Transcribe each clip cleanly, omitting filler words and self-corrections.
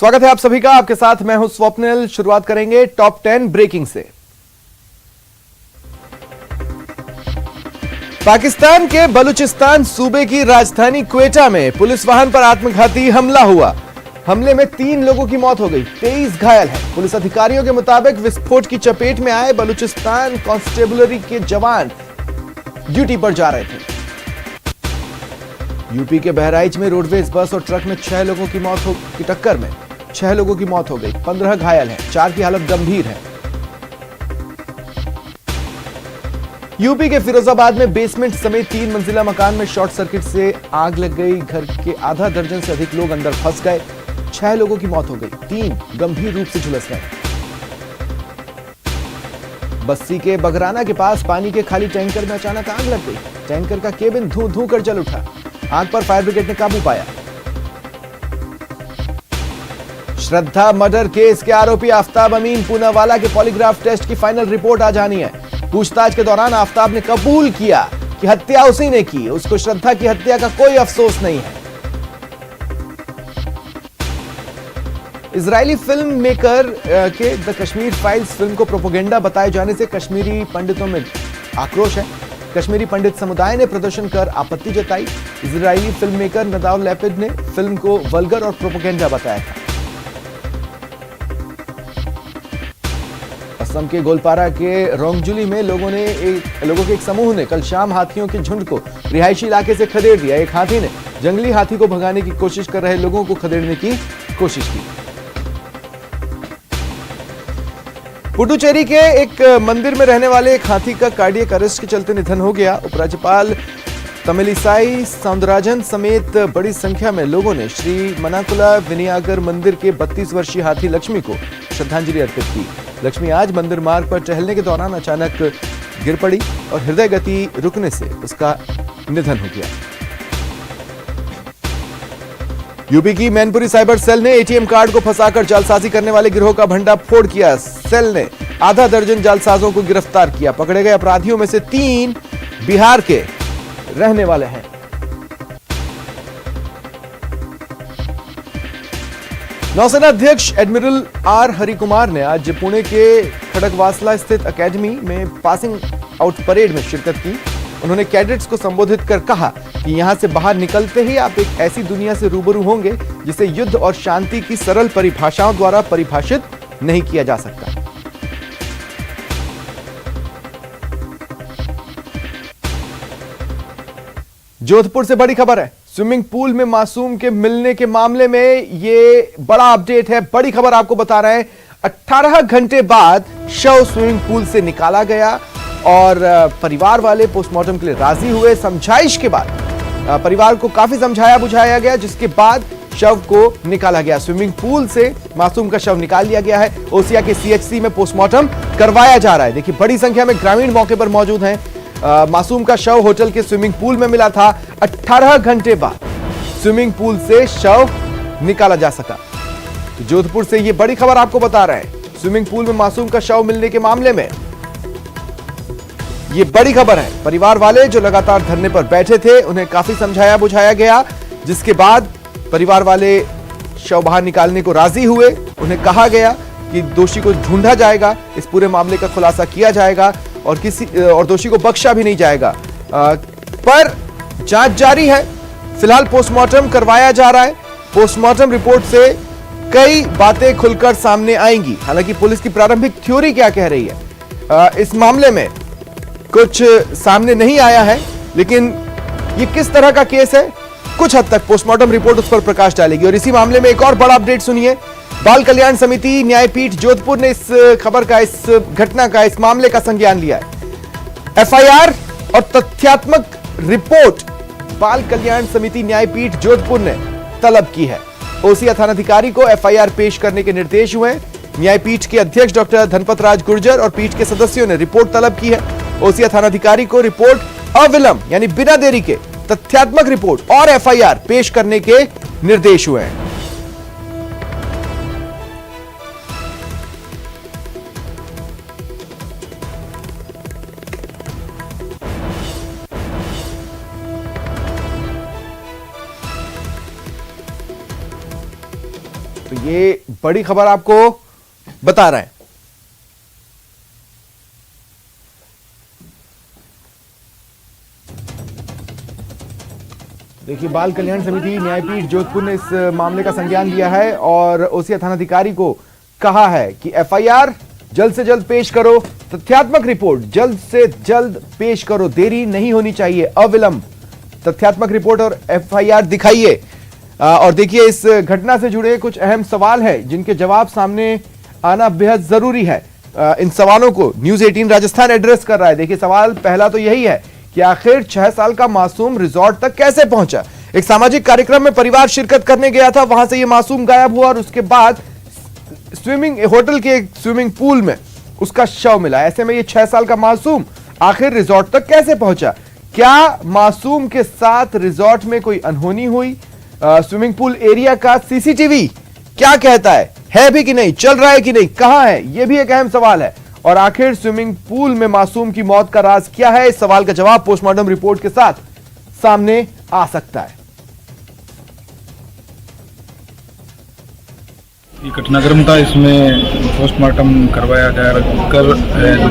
स्वागत है आप सभी का। आपके साथ मैं हूं स्वप्निल। शुरुआत करेंगे टॉप 10 ब्रेकिंग से। पाकिस्तान के बलूचिस्तान सूबे की राजधानी क्वेटा में पुलिस वाहन पर आत्मघाती हमला हुआ। हमले में 3 लोगों की मौत हो गई, 23 घायल हैं। पुलिस अधिकारियों के मुताबिक विस्फोट की चपेट में आए बलूचिस्तान कांस्टेबलरी के जवान ड्यूटी पर जा रहे थे। यूपी के बहराइच में रोडवेज बस और ट्रक में 6 लोगों की की टक्कर में 6 लोगों की मौत हो गई, 15 घायल हैं, 4 की हालत गंभीर है। यूपी के फिरोजाबाद में बेसमेंट समेत 3 मंजिला मकान में शॉर्ट सर्किट से आग लग गई। घर के आधा दर्जन से अधिक लोग अंदर फंस गए। 6 लोगों की मौत हो गई, 3 गंभीर रूप से झुलस गए। बस्सी के बगराना के पास पानी के खाली टैंकर में अचानक आग लग गई। टैंकर का केबिन धू धू कर जल उठा। आग पर फायर ब्रिगेड ने काबू पाया। श्रद्धा मर्डर केस के आरोपी आफ्ताब अमीन पूनावाला के पॉलीग्राफ टेस्ट की फाइनल रिपोर्ट आ जानी है। पूछताछ के दौरान आफ्ताब ने कबूल किया कि हत्या उसी ने की। उसको श्रद्धा की हत्या का कोई अफसोस नहीं है। इजरायली फिल्म मेकर के द कश्मीर फाइल्स फिल्म को प्रोपेगेंडा बताए जाने से कश्मीरी पंडितों में आक्रोश है। कश्मीरी पंडित समुदाय ने प्रदर्शन कर आपत्ति जताई। इजरायली फिल्म मेकर नदाव लैपिड ने फिल्म को वल्गर और प्रोपेगेंडा बताया था। असम के गोलपारा के रोंगजुली में लोगों के एक समूह ने कल शाम हाथियों के झुंड को रिहायशी इलाके से खदेड़ दिया। एक हाथी ने जंगली हाथी को भगाने की कोशिश कर रहे लोगों को खदेड़ने की कोशिश की। पुडुचेरी के एक मंदिर में रहने वाले एक हाथी का कार्डियक अरेस्ट के चलते निधन हो गया। उपराज्यपाल तमिलिसाई सौंदराजन समेत बड़ी संख्या में लोगों ने श्री मनाकुला विनायगर मंदिर के 32 वर्षीय हाथी लक्ष्मी को श्रद्धांजलि अर्पित की। लक्ष्मी आज मंदिर मार्ग पर टहलने के दौरान अचानक गिर पड़ी और हृदय गति रुकने से उसका निधन हो गया। यूपी की मैनपुरी साइबर सेल ने एटीएम कार्ड को फंसाकर जालसाजी करने वाले गिरोह का भंडा फोड़ किया। सेल ने आधा दर्जन जालसाजों को गिरफ्तार किया। पकड़े गए अपराधियों में से 3 बिहार के रहने वाले हैं। नौसेना अध्यक्ष एडमिरल आर हरिकुमार ने आज पुणे के खड़गवासला स्थित एकेडमी में पासिंग आउट परेड में शिरकत की। उन्होंने कैडेट्स को संबोधित कर कहा कि यहां से बाहर निकलते ही आप एक ऐसी दुनिया से रूबरू होंगे जिसे युद्ध और शांति की सरल परिभाषाओं द्वारा परिभाषित नहीं किया जा सकता। जोधपुर से बड़ी खबर है। स्विमिंग पूल में मासूम के मिलने के मामले में ये बड़ा अपडेट है। बड़ी खबर आपको बता रहे हैं। 18 घंटे बाद शव स्विमिंग पूल से निकाला गया और परिवार वाले पोस्टमार्टम के लिए राजी हुए। समझाइश के बाद परिवार को काफी समझाया बुझाया गया, जिसके बाद शव को निकाला गया। स्विमिंग पूल से मासूम का शव निकाल लिया गया है। ओसिया के सीएचसी में पोस्टमार्टम करवाया जा रहा है। देखिए, बड़ी संख्या में ग्रामीण मौके पर मौजूद हैं। मासूम का शव होटल के स्विमिंग पूल में मिला था। 18 घंटे बाद स्विमिंग पूल से शव निकाला जा सका। जोधपुर से ये बड़ी खबर आपको बता रहे हैं। स्विमिंग पूल में मासूम का शव मिलने के मामले में ये बड़ी खबर है। परिवार वाले जो लगातार धरने पर बैठे थे, उन्हें काफी समझाया बुझाया गया, जिसके बाद परिवार वाले शव बाहर निकालने को राजी हुए। उन्हें कहा गया कि दोषी को ढूंढा जाएगा, इस पूरे मामले का खुलासा किया जाएगा और दोषी को बख्शा भी नहीं जाएगा। पर जांच जारी है। फिलहाल पोस्टमार्टम करवाया जा रहा है। पोस्टमार्टम रिपोर्ट से कई बातें खुलकर सामने आएंगी। हालांकि पुलिस की प्रारंभिक थ्योरी क्या कह रही है, इस मामले में कुछ सामने नहीं आया है, लेकिन ये किस तरह का केस है, कुछ हद तक पोस्टमार्टम रिपोर्ट उस पर प्रकाश डालेगी। और इसी मामले में एक और बड़ा अपडेट सुनिए। बाल कल्याण समिति न्यायपीठ जोधपुर ने इस खबर का, इस घटना का, इस मामले का संज्ञान लिया है। एफआईआर और तथ्यात्मक रिपोर्ट बाल कल्याण समिति न्यायपीठ जोधपुर ने तलब की है। ओसिया थानाधिकारी को एफआईआर पेश करने के निर्देश हुए। न्यायपीठ के अध्यक्ष डॉक्टर धनपत राज गुर्जर और पीठ के सदस्यों ने रिपोर्ट तलब की है। ओसिया थानाधिकारी को रिपोर्ट अविलंब यानी बिना देरी के तथ्यात्मक रिपोर्ट और एफआईआर पेश करने के निर्देश हुए हैं। तो ये बड़ी खबर आपको बता रहे हैं। देखिए, बाल कल्याण समिति न्यायपीठ जोधपुर ने इस मामले का संज्ञान लिया है और ओसिया थानाधिकारी को कहा है कि एफआईआर जल्द से जल्द पेश करो, तथ्यात्मक रिपोर्ट जल्द से जल्द पेश करो, देरी नहीं होनी चाहिए, अविलंब तथ्यात्मक रिपोर्ट और एफआईआर दिखाइए। और देखिए, इस घटना से जुड़े कुछ अहम सवाल है जिनके जवाब सामने आना बेहद जरूरी है। इन सवालों को न्यूज 18 राजस्थान एड्रेस कर रहा है। देखिए, सवाल पहला तो यही है कि आखिर 6 साल का मासूम रिजॉर्ट तक कैसे पहुंचा। एक सामाजिक कार्यक्रम में परिवार शिरकत करने गया था, वहां से यह मासूम गायब हुआ और उसके बाद होटल के एक स्विमिंग पूल में उसका शव मिला। ऐसे में ये 6 साल का मासूम आखिर रिजॉर्ट तक कैसे पहुंचा? क्या मासूम के साथ रिजॉर्ट में कोई अनहोनी हुई? स्विमिंग पूल एरिया का सीसीटीवी क्या कहता है भी कि नहीं, चल रहा है कि नहीं, कहां है? यह भी एक अहम सवाल है। और आखिर स्विमिंग पूल में मासूम की मौत का राज क्या है? इस सवाल का जवाब पोस्टमार्टम रिपोर्ट के साथ सामने आ सकता है। ये घटनाक्रम था, इसमें पोस्टमार्टम करवाया कर जो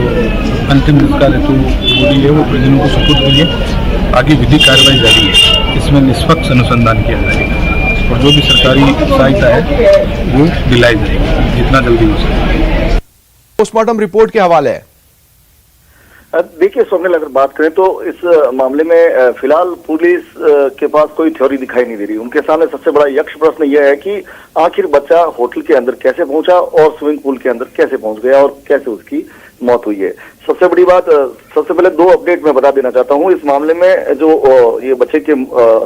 अंतिम संस्कार हेतु बॉडी है वो परिजनों को सुपुर्द की है। आगे विधिक कार्रवाई जारी है, इसमें निष्पक्ष अनुसंधान किया जाएगा और जो भी सरकारी सहायता है वो दिलाई जाएगी जितना जल्दी हो सके। पोस्टमार्टम रिपोर्ट के हवाले है। देखिए स्वप्निल, अगर बात करें तो इस मामले में फिलहाल पुलिस के पास कोई थ्योरी दिखाई नहीं दे रही। उनके सामने सबसे बड़ा यक्ष प्रश्न यह है कि आखिर बच्चा होटल के अंदर कैसे पहुंचा और स्विमिंग पूल के अंदर कैसे पहुंच गया और कैसे उसकी मौत हुई है। सबसे बड़ी बात, सबसे पहले 2 अपडेट मैं बता देना चाहता हूं। इस मामले में जो ये बच्चे के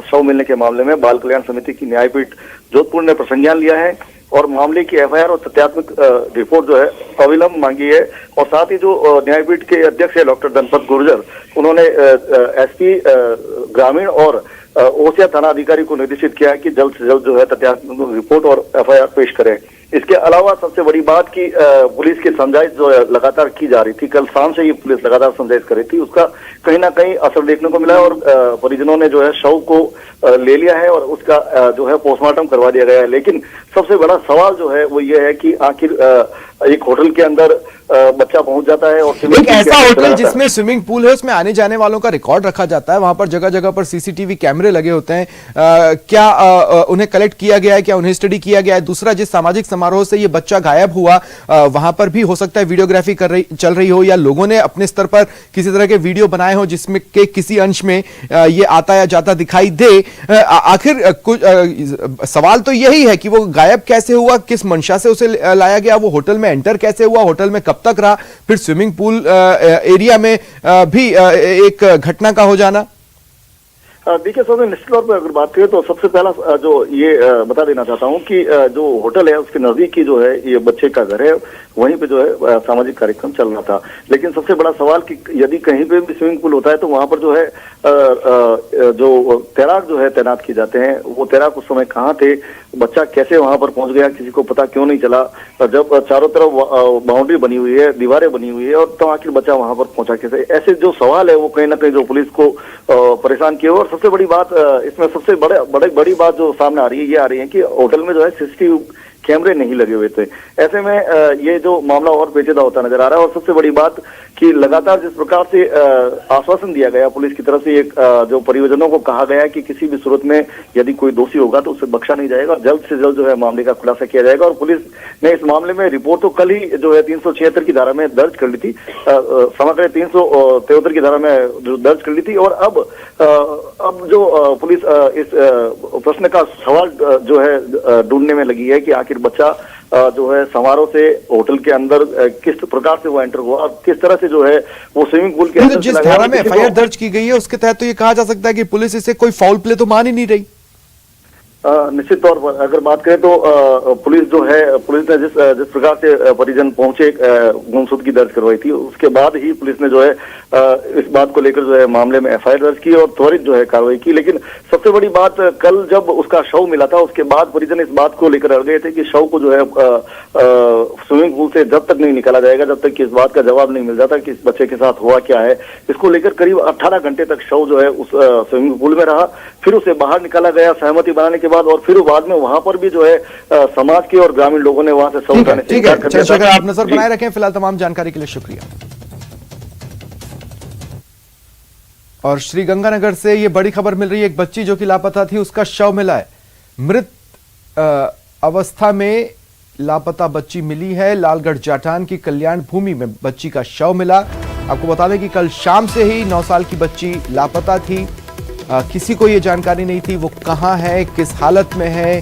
शव मिलने के मामले में बाल कल्याण समिति की न्यायपीठ जोधपुर ने संज्ञान लिया है और मामले की एफआईआर और तथ्यात्मक रिपोर्ट जो है अविलंब मांगी है। और साथ ही जो न्यायपीठ के अध्यक्ष है डॉक्टर धनपत गुर्जर, उन्होंने एसपी ग्रामीण और ओसिया थाना अधिकारी को निर्देशित किया है कि जल्द से जल्द जो है तथ्यात्मक रिपोर्ट और एफआईआर पेश करें। इसके अलावा सबसे बड़ी बात कि पुलिस की समझाइश जो है लगातार की जा रही थी, कल शाम से ही पुलिस लगातार समझाइश कर रही थी, उसका कहीं ना कहीं असर देखने को मिला है और परिजनों ने जो है शव को ले लिया है और उसका जो है पोस्टमार्टम करवा दिया गया है। लेकिन सबसे बड़ा सवाल जो है वो ये है कि आखिर एक होटल के अंदर बच्चा पहुंच जाता है और एक ऐसा होटल जिसमें स्विमिंग पूल है, उसमें आने जाने वालों का रिकॉर्ड रखा जाता है, वहां पर जगह जगह पर सीसीटीवी कैमरे लगे होते हैं। क्या उन्हें कलेक्ट किया गया है, क्या उन्हें स्टडी किया गया है? दूसरा, जिस सामाजिक समारोह से ये बच्चा गायब हुआ वहां पर भी हो सकता है वीडियोग्राफी चल रही हो या लोगों ने अपने स्तर पर किसी तरह के वीडियो बनाए हो जिसमें के किसी अंश में ये आता या जाता दिखाई दे। आखिर सवाल तो यही है कि वो गायब कैसे हुआ, किस मंशा से उसे लाया गया, वो होटल में एंटर कैसे हुआ, होटल में कब तक रहा, फिर स्विमिंग पूल एरिया में भी एक घटना का हो जाना। देखिए सर, निश्चित तौर पर अगर बात करें तो सबसे पहला जो ये बता देना चाहता हूँ कि जो होटल है उसके नजदीक की जो है ये बच्चे का घर है, वहीं पे जो है सामाजिक कार्यक्रम चल रहा था। लेकिन सबसे बड़ा सवाल कि यदि कहीं पे भी स्विमिंग पूल होता है तो वहां पर जो है जो तैराक जो है तैनात किए जाते हैं, वो तैराक उस समय कहाँ थे, बच्चा कैसे वहां पर पहुंच गया, किसी को पता क्यों नहीं चला। जब चारों तरफ बाउंड्री बनी हुई है, दीवारें बनी हुई है, और तो आखिर बच्चा वहां पर पहुंचा कैसे? ऐसे जो सवाल है वो कहीं ना कहीं जो पुलिस को परेशान किए। और सबसे बड़ी बात इसमें सबसे बड़ी बात जो सामने आ रही है ये आ रही है कि होटल में जो है सीसीटीवी कैमरे नहीं लगे हुए थे। ऐसे में ये जो मामला और पेचीदा होता नजर आ रहा है। और सबसे बड़ी बात कि लगातार जिस प्रकार से आश्वासन दिया गया पुलिस की तरफ से, एक जो परिजनों को कहा गया कि किसी भी सूरत में यदि कोई दोषी होगा तो उसे बख्शा नहीं जाएगा, जल्द से जल्द जो है मामले का खुलासा किया जाएगा। और पुलिस ने इस मामले में रिपोर्ट तो कल ही जो है 376 की धारा में दर्ज कर ली थी, समग्र 373 की धारा में दर्ज कर ली थी। और अब जो पुलिस इस प्रश्न का सवाल जो है ढूंढने में लगी है कि आखिर बच्चा जो है समारोह से होटल के अंदर किस प्रकार से वो एंटर हुआ और किस तरह से जो है वो स्विमिंग पूल के अंदर। जिस धारा में एफआईआर दर्ज की गई है उसके तहत तो ये कहा जा सकता है कि पुलिस इसे कोई फाउल प्ले तो मान ही नहीं रही। निश्चित तौर पर अगर बात करें तो पुलिस जो है, पुलिस ने जिस प्रकार से परिजन पहुंचे गुमशुदगी दर्ज करवाई थी, उसके बाद ही पुलिस ने जो है इस बात को लेकर जो है मामले में एफआईआर दर्ज की और त्वरित जो है कार्रवाई की। लेकिन सबसे बड़ी बात, कल जब उसका शव मिला था उसके बाद परिजन इस बात को लेकर अड़ गए थे कि शव को जो है स्विमिंग पूल से जब तक नहीं निकाला जाएगा, जब तक कि इस बात का जवाब नहीं मिल जाता कि इस बच्चे के साथ हुआ क्या है। इसको लेकर करीब 18 घंटे तक शव जो है उस स्विमिंग पूल में रहा, फिर उसे बाहर निकाला गया। सहमति बनाने के के बाद और फिर बाद में वहां पर भी जो है समाज के और ग्रामीण लोगों ने वहां से शव उठाने से ठीक है इनकार कर दिया था। चंद्रशेखर, आप नजर जी। बनाए रखें। फिलहाल तमाम जानकारी के लिए शुक्रिया। और श्रीगंगानगर से ये बड़ी खबर मिल रही है, एक बच्ची जो कि लापता थी उसका शव मिला है। मृत अवस्था में लापता बच्ची मिली है। लालगढ़ जाटान की कल्याण भूमि में बच्ची का शव मिला। आपको बता दें कि कल शाम से ही 9 साल की बच्ची लापता थी। किसी को यह जानकारी नहीं थी वो कहां है, किस हालत में है,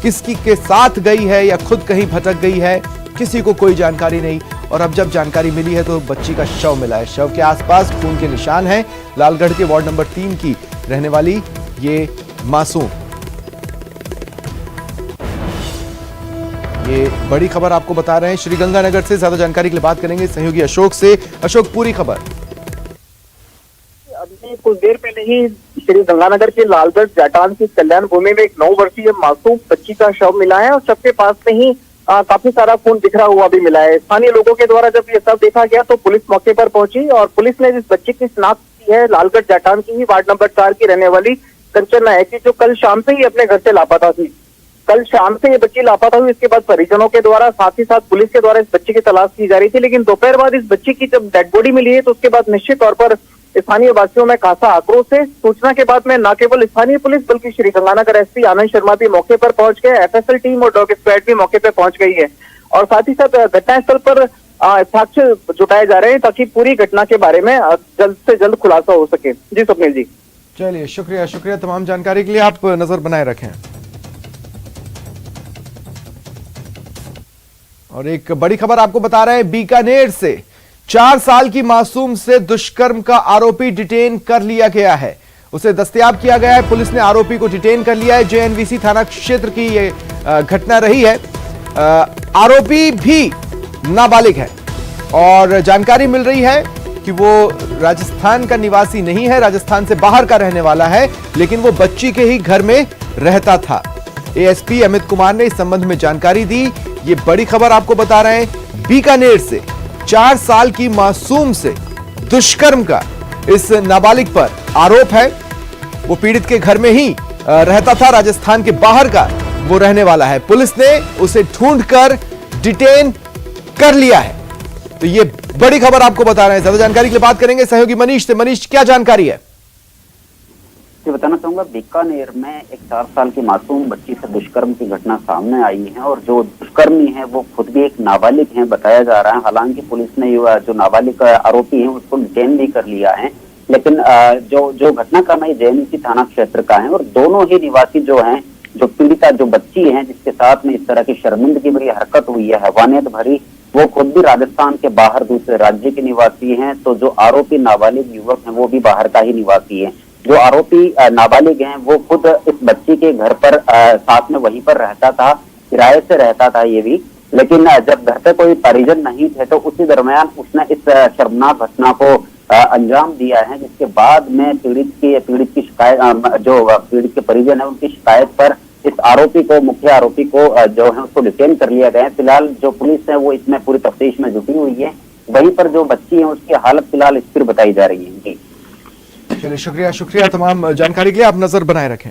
किसकी के साथ गई है या खुद कहीं भटक गई है, किसी को कोई जानकारी नहीं। और अब जब जानकारी मिली है तो बच्ची का शव मिला है। शव के आसपास खून के निशान हैं। लालगढ़ के वार्ड नंबर 3 की रहने वाली ये मासूम। ये बड़ी खबर आपको बता रहे हैं श्रीगंगानगर से। ज्यादा जानकारी के लिए बात करेंगे सहयोगी अशोक से। अशोक, पूरी खबर। अभी कुछ देर पहले ही श्रीगंगानगर के लालगढ़ जाटान की कल्याण भूमि में एक 9 वर्षीय मासूम बच्ची का शव मिला है और शव के पास में ही काफी सारा खून बिखरा हुआ भी मिला है। स्थानीय लोगों के द्वारा जब ये शव देखा गया तो पुलिस मौके पर पहुंची और पुलिस ने इस बच्ची की शिनाख्त की है। लालगढ़ जाटान की ही वार्ड नंबर 4 की रहने वाली कंचन नायक की, जो कल शाम से ही अपने घर से लापता थी। कल शाम से ये बच्ची लापता हुई, इसके बाद परिजनों के द्वारा साथ ही साथ पुलिस के द्वारा इस बच्ची की तलाश की जा रही थी। लेकिन दोपहर बाद इस बच्ची की जब डेड बॉडी मिली है तो उसके बाद निश्चित तौर पर स्थानीय वासियों में खासा आक्रोश है। सूचना के बाद में न केवल स्थानीय पुलिस बल्कि श्रीगंगानगर एसपी आनंद शर्मा भी मौके पर पहुंच गए। एफएसएल टीम और डॉग स्क्वाड भी मौके पर पहुंच गई है और साथ ही साथ घटनास्थल पर साक्ष्य जुटाए जा रहे हैं ताकि पूरी घटना के बारे में जल्द से जल्द खुलासा हो सके। जी स्वप्निल जी। चलिए, शुक्रिया तमाम जानकारी के लिए। आप नजर बनाए रखें। और एक बड़ी खबर आपको बता रहे हैं बीकानेर से। 4 साल की मासूम से दुष्कर्म का आरोपी डिटेन कर लिया गया है। उसे दस्तयाब किया गया है। पुलिस ने आरोपी को डिटेन कर लिया है। जेएनवीसी थाना क्षेत्र की यह घटना रही है। आरोपी भी नाबालिग है और जानकारी मिल रही है कि वो राजस्थान का निवासी नहीं है, राजस्थान से बाहर का रहने वाला है, लेकिन वो बच्ची के ही घर में रहता था। एएसपी अमित कुमार ने इस संबंध में जानकारी दी। ये बड़ी खबर आपको बता रहे हैं बीकानेर से। 4 साल की मासूम से दुष्कर्म का इस नाबालिग पर आरोप है। वो पीड़ित के घर में ही रहता था, राजस्थान के बाहर का वो रहने वाला है। पुलिस ने उसे ढूंढकर डिटेन कर लिया है। तो ये बड़ी खबर आपको बता रहे हैं। ज्यादा जानकारी के लिए बात करेंगे सहयोगी मनीष से। मनीष, क्या जानकारी है? ये बताना चाहूंगा, बीकानेर में एक 4 साल की मासूम बच्ची से दुष्कर्म की घटना सामने आई है और जो दुष्कर्मी है वो खुद भी एक नाबालिग है बताया जा रहा है। हालांकि पुलिस ने जो नाबालिग आरोपी है उसको डिटेन भी कर लिया है, लेकिन जो घटना का है जेएनवीसी थाना क्षेत्र का है और दोनों ही निवासी जो हैं, जो पीड़िता जो बच्ची है जिसके साथ में इस तरह की शर्मिंदगी भरी हरकत हुई है, हैवानियत भरी, वो खुद भी राजस्थान के बाहर दूसरे राज्य के निवासी हैं। तो जो आरोपी नाबालिग युवक हैं वो भी बाहर का ही निवासी है। जो आरोपी नाबालिग हैं वो खुद इस बच्ची के घर पर साथ में वहीं पर रहता था, किराए से रहता था ये भी। लेकिन जब घर पे कोई परिजन नहीं थे तो उसी दरमियान उसने इस शर्मनाक घटना को अंजाम दिया है, जिसके बाद में पीड़ित की शिकायत, जो पीड़ित के परिजन है उनकी शिकायत पर इस आरोपी को, मुख्य आरोपी को जो है उसको डिटेन कर लिया गया है। फिलहाल जो पुलिस है वो इसमें पूरी तफ्तीश में जुटी हुई है। वहीं पर जो बच्ची है उसकी हालत फिलहाल स्थिर बताई जा रही है। जी चलिए, शुक्रिया तमाम जानकारी के लिए। आप नजर बनाए रखें।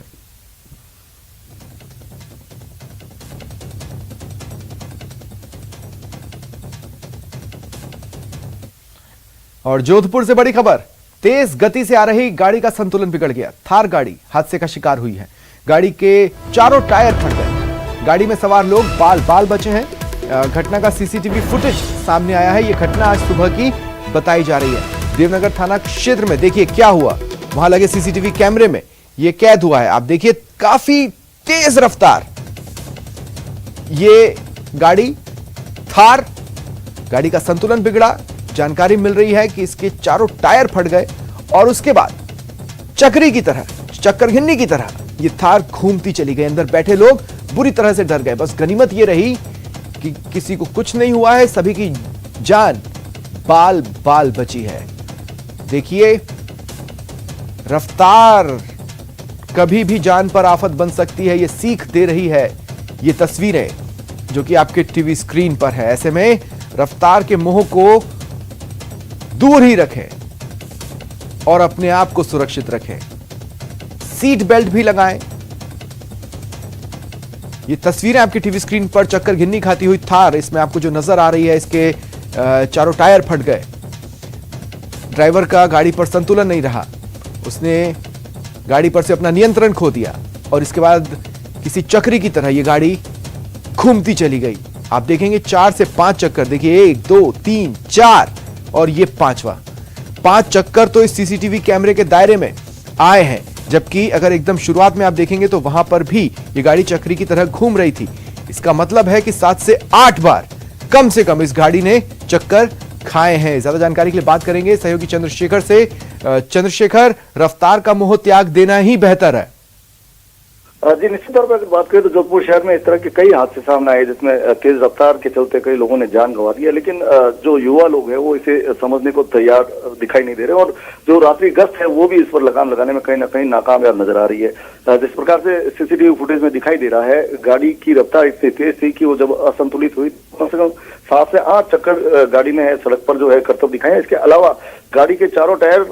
और जोधपुर से बड़ी खबर। तेज गति से आ रही गाड़ी का संतुलन बिगड़ गया। थार गाड़ी हादसे का शिकार हुई है। गाड़ी के चारों टायर फट गए। गाड़ी में सवार लोग बाल बचे हैं। घटना का सीसीटीवी फुटेज सामने आया है। यह घटना आज सुबह की बताई जा रही है। देवनगर थाना क्षेत्र में देखिए क्या हुआ। वहां लगे सीसीटीवी कैमरे में यह कैद हुआ है। आप देखिए, काफी तेज रफ्तार ये गाड़ी थार, गाड़ी का संतुलन बिगड़ा। जानकारी मिल रही है कि इसके चारों टायर फट गए और उसके बाद चक्री की तरह, चक्कर घिन्नी की तरह ये थार घूमती चली गई। अंदर बैठे लोग बुरी तरह से डर गए। बस गनीमत ये रही कि किसी को कुछ नहीं हुआ है, सभी की जान बाल बची है। देखिए, रफ्तार कभी भी जान पर आफत बन सकती है, ये सीख दे रही है ये तस्वीरें जो कि आपके टीवी स्क्रीन पर है। ऐसे में रफ्तार के मोह को दूर ही रखें और अपने आप को सुरक्षित रखें। सीट बेल्ट भी लगाएं, ये तस्वीरें आपकी टीवी स्क्रीन पर चक्कर घिन्नी खाती हुई थार, इसमें आपको जो नजर आ रही है इसके चारों टायर फट गए। ड्राइवर का गाड़ी पर संतुलन नहीं रहा, उसने गाड़ी पर से अपना नियंत्रण खो दिया और इसके बाद किसी चक्री की तरह ये गाड़ी घूमती चली गई। आप देखेंगे 4 से 5 चक्कर, देखिए 1 2 3 4 और ये 5वां। 5 चक्कर तो इस सीसीटीवी कैमरे के दायरे में आए हैं, जबकि अगर एकदम शुरुआत में आप देखेंगे तो वहां पर भी ये गाड़ी चक्री की तरह घूम रही थी। इसका मतलब है कि 7 से 8 बार कम से कम इस गाड़ी ने चक्कर खाए हैं। ज्यादा जानकारी के लिए बात करेंगे सहयोगी चंद्रशेखर से। चंद्रशेखर, रफ्तार का मोह त्याग देना ही बेहतर है। जी निश्चित तौर पर अगर बात करें तो जोधपुर शहर में इस तरह के कई हादसे सामने आए जिसमें तेज रफ्तार के चलते कई लोगों ने जान गंवा दी है, लेकिन जो युवा लोग हैं वो इसे समझने को तैयार दिखाई नहीं दे रहे और जो रात्रि गश्त है वो भी इस पर लगाम लगाने में कहीं ना कहीं नाकामयाब नजर आ रही है। जिस प्रकार से सीसीटीवी फुटेज में दिखाई दे रहा है, गाड़ी की रफ्तार इतनी तेज थी कि वो जब असंतुलित हुई कम से कम 7 से 8 चक्कर गाड़ी ने सड़क पर जो है करतब दिखाए हैं। इसके अलावा गाड़ी के चारों टायर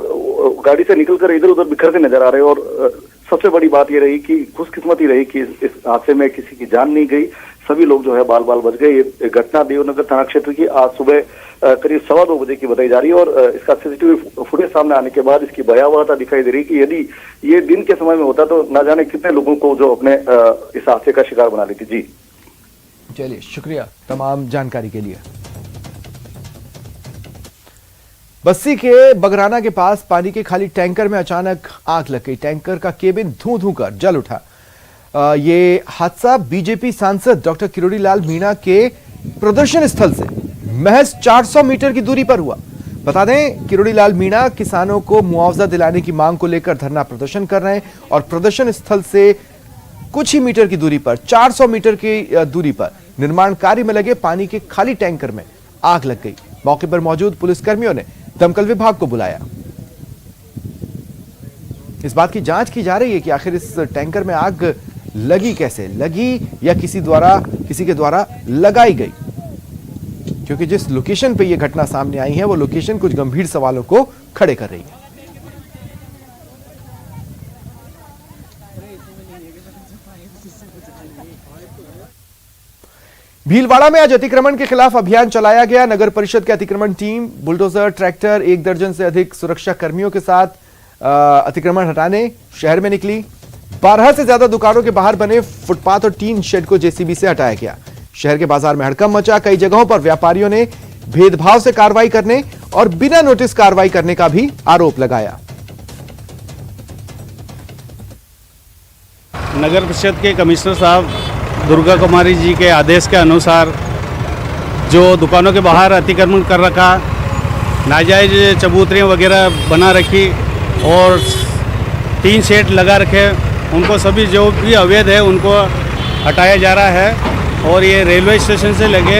गाड़ी से निकलकर इधर उधर बिखरते नजर आ रहे हैं और सबसे बड़ी बात यह रही कि खुशकिस्मती रही कि इस हादसे में किसी की जान नहीं गई, सभी लोग जो है बाल बाल बच गए। ये घटना देवनगर थाना क्षेत्र की आज सुबह करीब 2:15 बजे की बताई जा रही है और इसका सीसीटीवी फुटेज सामने आने के बाद इसकी भयावहता दिखाई दे रही है कि यदि ये दिन के समय में होता तो न जाने कितने लोगों को जो अपने इस हादसे का शिकार बना लेती। जी चलिए, शुक्रिया तमाम जानकारी के लिए। बस्सी के बगराना के पास पानी के खाली टैंकर में अचानक आग लग गई। टैंकर का केबिन धूं धूं कर जल उठा। ये हादसा बीजेपी सांसद डॉक्टर किरोड़ी लाल मीणा के प्रदर्शन स्थल से महज 400 मीटर की दूरी पर हुआ। बता दें, किरोड़ी लाल मीणा किसानों को मुआवजा दिलाने की मांग को लेकर धरना प्रदर्शन कर रहे हैं और प्रदर्शन स्थल से कुछ ही मीटर की दूरी पर, 400 मीटर की दूरी पर निर्माण कार्य में लगे पानी के खाली टैंकर में आग लग गई। मौके पर मौजूद पुलिसकर्मियों ने दमकल विभाग को बुलाया। इस बात की जांच की जा रही है कि आखिर इस टैंकर में आग लगी कैसे, लगी या किसी के द्वारा लगाई गई, क्योंकि जिस लोकेशन पे यह घटना सामने आई है वो लोकेशन कुछ गंभीर सवालों को खड़े कर रही है। भीलवाड़ा में आज अतिक्रमण के खिलाफ अभियान चलाया गया। नगर परिषद के अतिक्रमण टीम बुलडोजर, ट्रैक्टर, 1 दर्जन से अधिक सुरक्षा कर्मियों के साथ अतिक्रमण हटाने शहर में निकली। 12 से ज्यादा दुकानों के बाहर बने फुटपाथ और टीन शेड को जेसीबी से हटाया गया। शहर के बाजार में हड़कंप मचा। कई जगहों पर व्यापारियों ने भेदभाव से कार्रवाई करने और बिना नोटिस कार्रवाई करने का भी आरोप लगाया। नगर परिषद के कमिश्नर साहब दुर्गा कुमारी जी के आदेश के अनुसार जो दुकानों के बाहर अतिक्रमण कर रखा, नाजायज चबूतरियाँ वगैरह बना रखी और टीन शेड लगा रखे, उनको सभी जो भी अवैध है उनको हटाया जा रहा है। और ये रेलवे स्टेशन से लगे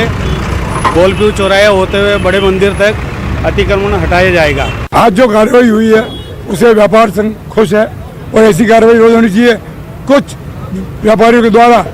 गोलप्यू चौराया होते हुए बड़े मंदिर तक अतिक्रमण हटाया जाएगा। आज जो कार्रवाई हुई है उसे व्यापार संघ खुश है और ऐसी कार्रवाई रोज होनी चाहिए। कुछ व्यापारियों के द्वारा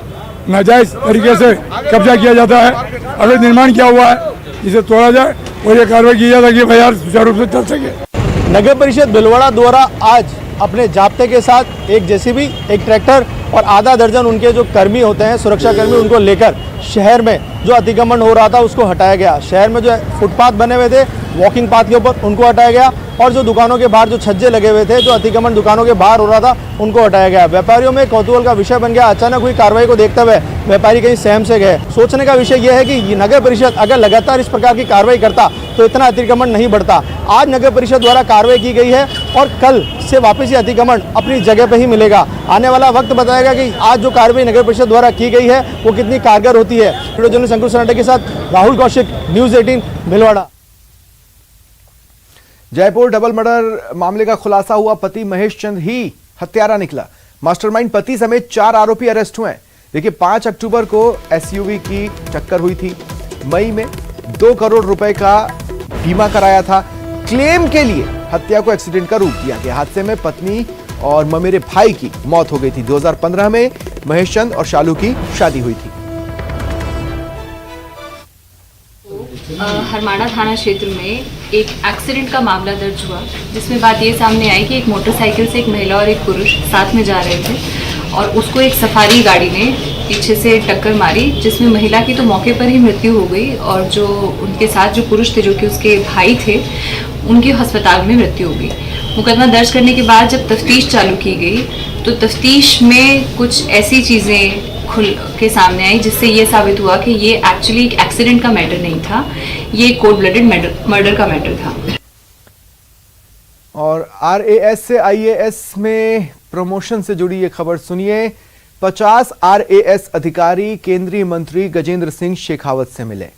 नाजायज तरीके से कब्जा किया जाता है, अगर निर्माण किया हुआ है इसे तोड़ा जाए और ये कार्रवाई की जाए ताकि बाजार सुचारू रूप से चल सके। नगर परिषद भीलवाड़ा द्वारा आज अपने जाब्ते के साथ एक जेसीबी, एक ट्रैक्टर और आधा दर्जन उनके जो कर्मी होते हैं, सुरक्षा कर्मी, उनको लेकर शहर में जो अतिक्रमण हो रहा था उसको हटाया गया। शहर में जो फुटपाथ बने हुए थे वॉकिंग पाथ के ऊपर, उनको हटाया गया और जो दुकानों के बाहर जो छज्जे लगे हुए थे, जो अतिक्रमण दुकानों के बाहर हो रहा था, उनको हटाया गया। व्यापारियों में कौतूहल का विषय बन गया। अचानक हुई कार्रवाई को देखते हुए व्यापारी कहीं सहम से गए। सोचने का विषय यह है कि नगर परिषद अगर लगातार इस प्रकार की कार्रवाई करता तो इतना अतिक्रमण नहीं बढ़ता। आज नगर परिषद द्वारा कार्रवाई की गई है और कल से वापस ये अतिक्रमण अपनी जगह पर ही मिलेगा। आने वाला वक्त बताएगा कि आज जो कार्रवाई नगर परिषद द्वारा की गई है वो कितनी कारगर होती है। वीडियो जर्नलिस्ट अंकुर सराटे के साथ Rahul Kaushik, news 18 Bhilwara. Jaipur double murder मामले का खुलासा हुआ। पति महेश चंद ही हत्यारा निकला। मास्टरमाइंड पति समेत 4 आरोपी अरेस्ट हुए हैं। देखिए, 5 अक्टूबर को एसयूवी की टक्कर हुई थी। मई में 2 करोड़ रुपए का बीमा कराया था। क्लेम के लिए हत्या को एक्सीडेंट का रूप दिया गया। हादसे में पत्नी और ममेरे भाई की मौत हो गई थी। 2015 में महेश चंद और शालू की शादी हुई थी। हरमाड़ा थाना क्षेत्र में एक एक्सीडेंट का मामला दर्ज हुआ, जिसमें बात ये सामने आई कि एक मोटरसाइकिल से एक महिला और एक पुरुष साथ में जा रहे थे और उसको एक सफारी गाड़ी ने पीछे से टक्कर मारी, जिसमें महिला की तो मौके पर ही मृत्यु हो गई और जो उनके साथ जो पुरुष थे, जो कि उसके भाई थे, उनकी अस्पताल में मृत्यु हो गई। मुकदमा दर्ज करने के बाद जब तफ्तीश चालू की गई तो तफ्तीश में कुछ ऐसी चीज़ें खुल के सामने आई जिससे ये साबित हुआ कि ये एक्चुअली एक एक्सीडेंट का मैटर नहीं था, ये कोल्ड ब्लडेड मर्डर का मैटर था। और RAS से IAS में प्रमोशन से जुड़ी ये खबर सुनिए। 50 RAS अधिकारी केंद्रीय मंत्री गजेंद्र सिंह शेखावत से मिले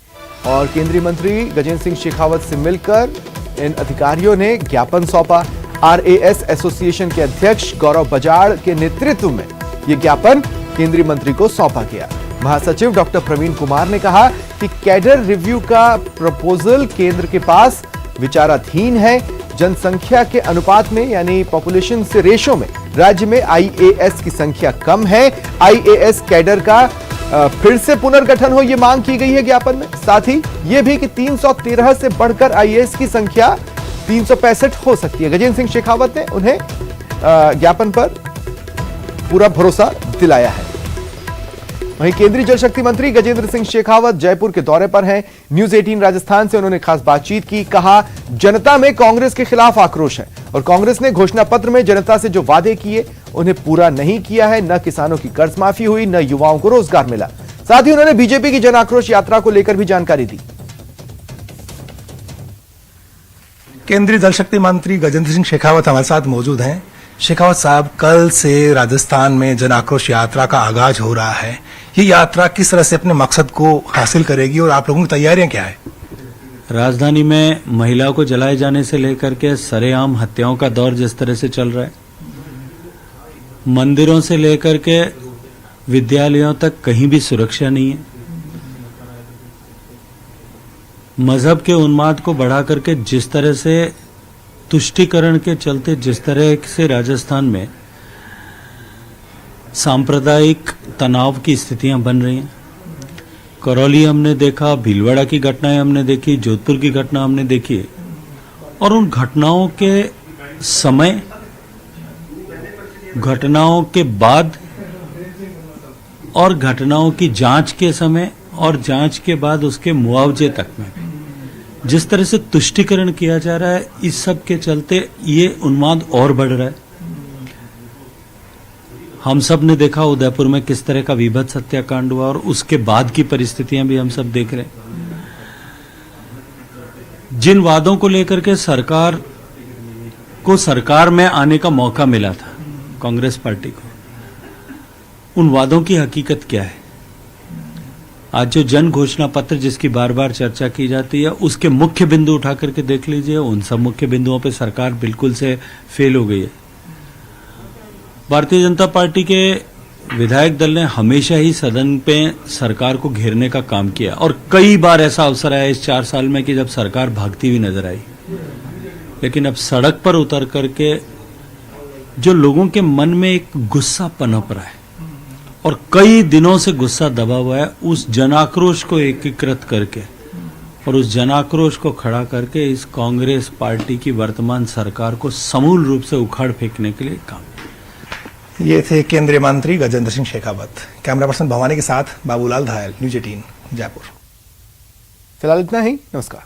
और केंद्रीय मंत्री गजेंद्र सिंह शेखावत से मिलकर इन अधिकारियों ने ज्ञापन सौंपा। RAS एसोसिएशन के अध्यक्ष गौरव बजाड़ के नेतृत्व में यह ज्ञापन केंद्रीय मंत्री को सौंपा गया। महासचिव डॉक्टर प्रवीण कुमार ने कहा कि कैडर रिव्यू का प्रपोजल केंद्र के पास विचाराधीन है। जनसंख्या के अनुपात में यानी पॉपुलेशन से रेशो में राज्य में IAS की संख्या कम है। IAS कैडर का फिर से पुनर्गठन हो, यह मांग की गई है ज्ञापन में। साथ ही यह भी कि 313 से बढ़कर IAS की संख्या 365 हो सकती है। गजेंद्र सिंह शेखावत ने उन्हें ज्ञापन पर पूरा भरोसा दिलाया है। वहीं केंद्रीय जल शक्ति मंत्री गजेंद्र सिंह शेखावत जयपुर के दौरे पर हैं। न्यूज 18 राजस्थान से उन्होंने खास बातचीत की। कहा, जनता में कांग्रेस के खिलाफ आक्रोश है और कांग्रेस ने घोषणा पत्र में जनता से जो वादे किए उन्हें पूरा नहीं किया है। न किसानों की कर्ज माफी हुई, न युवाओं को रोजगार मिला। साथ ही उन्होंने बीजेपी की जन आक्रोश यात्रा को लेकर भी जानकारी दी। केंद्रीय जल शक्ति मंत्री गजेंद्र सिंह शेखावत हमारे साथ मौजूद हैं। शेखावत साहब, कल से राजस्थान में जन आक्रोश यात्रा का आगाज हो रहा है। ये यात्रा किस तरह से अपने मकसद को हासिल करेगी और आप लोगों की तैयारियां क्या है? राजधानी में महिलाओं को जलाए जाने से लेकर के सरेआम हत्याओं का दौर जिस तरह से चल रहा है, मंदिरों से लेकर के विद्यालयों तक कहीं भी सुरक्षा नहीं है। मजहब के उन्माद को बढ़ा करके जिस तरह से तुष्टीकरण के चलते जिस तरह से राजस्थान में सांप्रदायिक तनाव की स्थितियां बन रही हैं, करौली हमने देखा, भीलवाड़ा की घटनाएं हमने देखी, जोधपुर की घटना हमने देखी, और उन घटनाओं के समय, घटनाओं के बाद और घटनाओं की जांच के समय और जांच के बाद उसके मुआवजे तक में जिस तरह से तुष्टीकरण किया जा रहा है, इस सब के चलते ये उन्माद और बढ़ रहा है। हम सब ने देखा उदयपुर में किस तरह का विभत्स हत्याकांड हुआ और उसके बाद की परिस्थितियां भी हम सब देख रहे हैं। जिन वादों को लेकर के सरकार को सरकार में आने का मौका मिला था कांग्रेस पार्टी को, उन वादों की हकीकत क्या है? आज जो जन घोषणा पत्र जिसकी बार बार चर्चा की जाती है, उसके मुख्य बिंदु उठा करके देख लीजिए, उन सब मुख्य बिंदुओं पे सरकार बिल्कुल से फेल हो गई है। भारतीय जनता पार्टी के विधायक दल ने हमेशा ही सदन पे सरकार को घेरने का काम किया और कई बार ऐसा अवसर आया इस 4 साल में कि जब सरकार भागती हुई नजर आई, लेकिन अब सड़क पर उतर करके जो लोगों के मन में एक गुस्सा पनप रहा है और कई दिनों से गुस्सा दबा हुआ है, उस जनाक्रोश को एकीकृत करके और उस जनाक्रोश को खड़ा करके इस कांग्रेस पार्टी की वर्तमान सरकार को समूल रूप से उखाड़ फेंकने के लिए काम। ये थे केंद्रीय मंत्री गजेंद्र सिंह शेखावत। कैमरा पर्सन भवानी के साथ बाबूलाल धायल, न्यूज 18 जयपुर। फिलहाल इतना ही, नमस्कार।